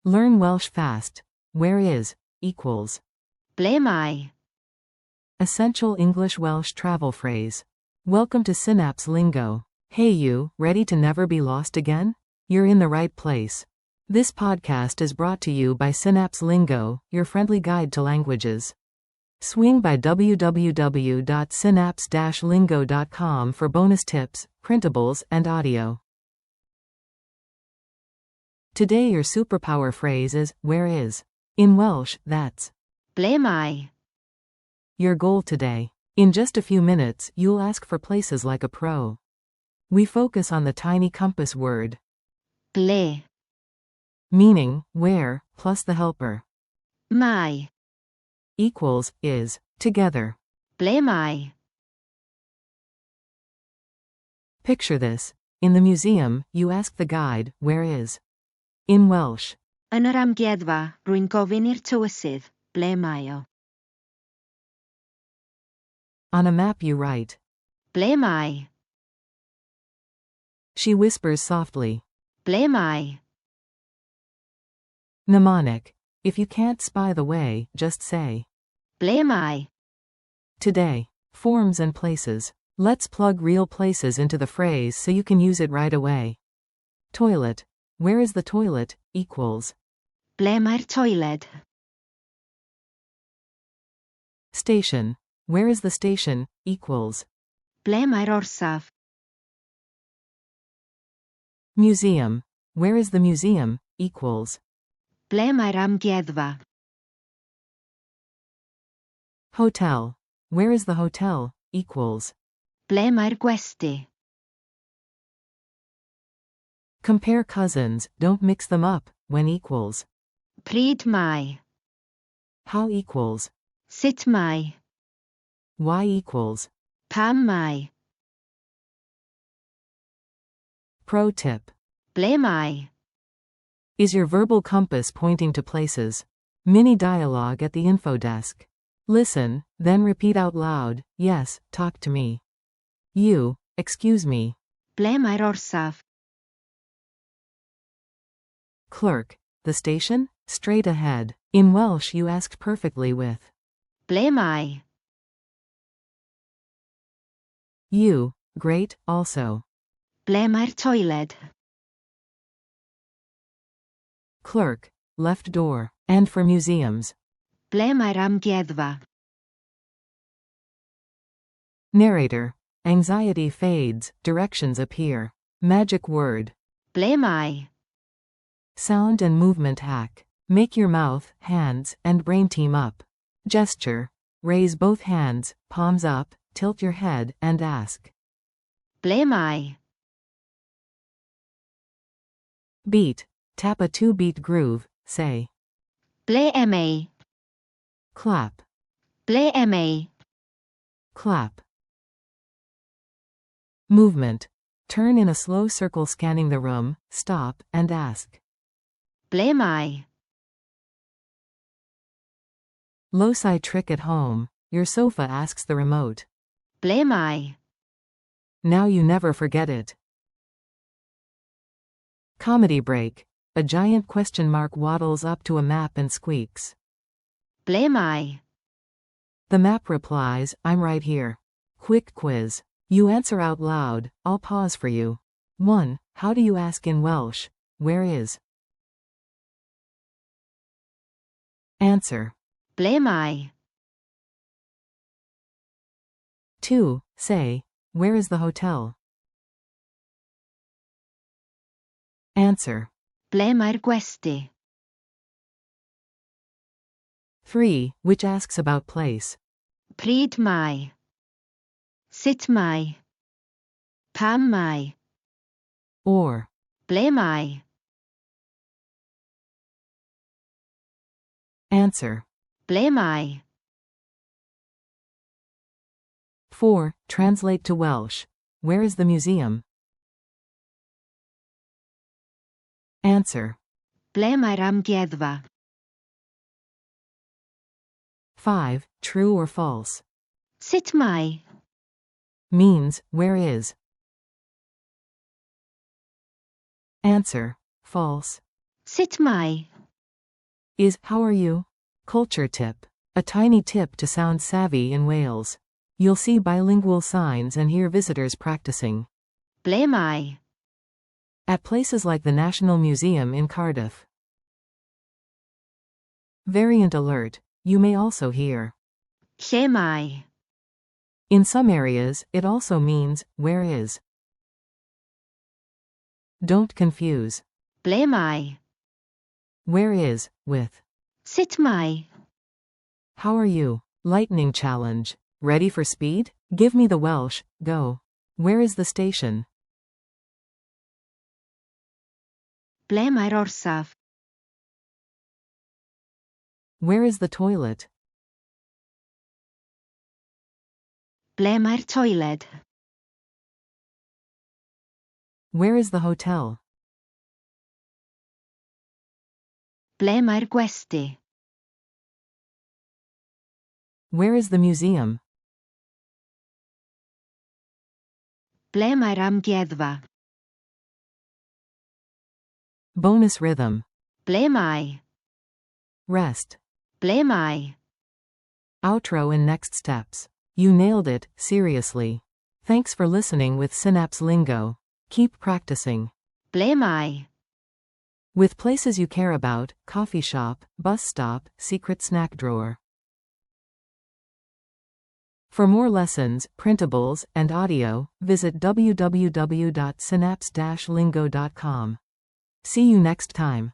Learn Welsh fast. Where is equals. Ble mae? Essential English Welsh travel phrase. Welcome to Synapse Lingo. Hey you, ready to never be lost again? You're in the right place. This podcast is brought to you by Synapse Lingo, your friendly guide to languages. Swing by www.synapse-lingo.com for bonus tips, printables, and audio. Today your superpower phrase is, where is? In Welsh, that's Ble mae? your goal today. In just a few minutes, you'll ask for places like a pro. We focus on the tiny compass word, Ble meaning, where, plus the helper. mae? Equals, is, together. Ble mae? Picture this. In the museum, you ask the guide, where is? In Welsh. Yn yr amgueddfa, rwy'n gofyn i'r tywysydd, ble mae o? On a map you write. Ble mae? She whispers softly. Ble mae? Mnemonic. If you can't spy the way, just say. Ble mae? Today. Forms and places. Let's plug real places into the phrase so you can use it right away. Toilet. Where is the toilet? Equals. Ble mae'r toiled? Station. Where is the station? Equals. Ble mae'r orsaf? Museum. Where is the museum? Equals. Ble mae'r amgueddfa? Hotel. Where is the hotel? Equals. Ble mae'r gwesty? Compare cousins, don't mix them up, when equals. Pryd mae? How equals. Sut mae? Why equals. Pam mae? Pro tip. Ble mae? Is your verbal compass pointing to places? Mini dialogue at the info desk. Listen, then repeat out loud, yes, talk to me. You, excuse me. Ble mae'r orsaf? Clerk. The station? Straight ahead. In Welsh you asked perfectly with. Ble mae? You, great, also. Ble mae'r toiled? Clerk. Left door. And for museums. Ble mae'r amgueddfa? Narrator. Anxiety fades, directions appear. Magic word. Ble mae? Sound and movement hack. Make your mouth, hands, and brain team up. Gesture. Raise both hands, palms up, tilt your head, and ask. Ble mae? Beat. Tap a 2-beat groove, say. Ble mae? Clap. Ble mae? Clap. Movement. Turn in a slow circle scanning the room, stop, and ask. Ble mae? Loci trick at home. Your sofa asks the remote. Ble mae? Now you never forget it. Comedy break. A giant question mark waddles up to a map and squeaks. Ble mae? The map replies, I'm right here. Quick quiz. You answer out loud, I'll pause for you. 1. How do you ask in Welsh? Where is? Answer. Ble mae? 2. Say, where is the hotel? Answer. Ble mae'r gwesty? 3. Which asks about place. Pryd mae? Sut mae? Pam mae? Or. Ble mae? Answer. Ble mae? 4. Translate to Welsh. Where is the museum? Answer. Ble mae'r amgueddfa? 5. True or false. Sut mae? Means, where is. Answer. False. Sut mae? is how are you? Culture tip. A tiny tip to sound savvy in Wales. You'll see bilingual signs and hear visitors practicing. Ble mae? At places like the National Museum in Cardiff. Variant alert. You may also hear. Lle mae? In some areas, it also means, where is. Don't confuse. Ble mae? Where is, with. Sut mae? How are you? Lightning challenge. Ready for speed? Give me the Welsh, go. Where is the station? Ble mae'r orsaf? Where is the toilet? Ble mae'r toiled? Where is the hotel? Ble mae'r gwesty? Where is the museum? Ble mae'r amgueddfa? Bonus rhythm. Ble mae? Rest. Ble mae? Outro and next steps. You nailed it, seriously. Thanks for listening with Synapse Lingo. Keep practicing. Ble mae? With places you care about, coffee shop, bus stop, secret snack drawer. For more lessons, printables, and audio, visit www.synapse-lingo.com. See you next time.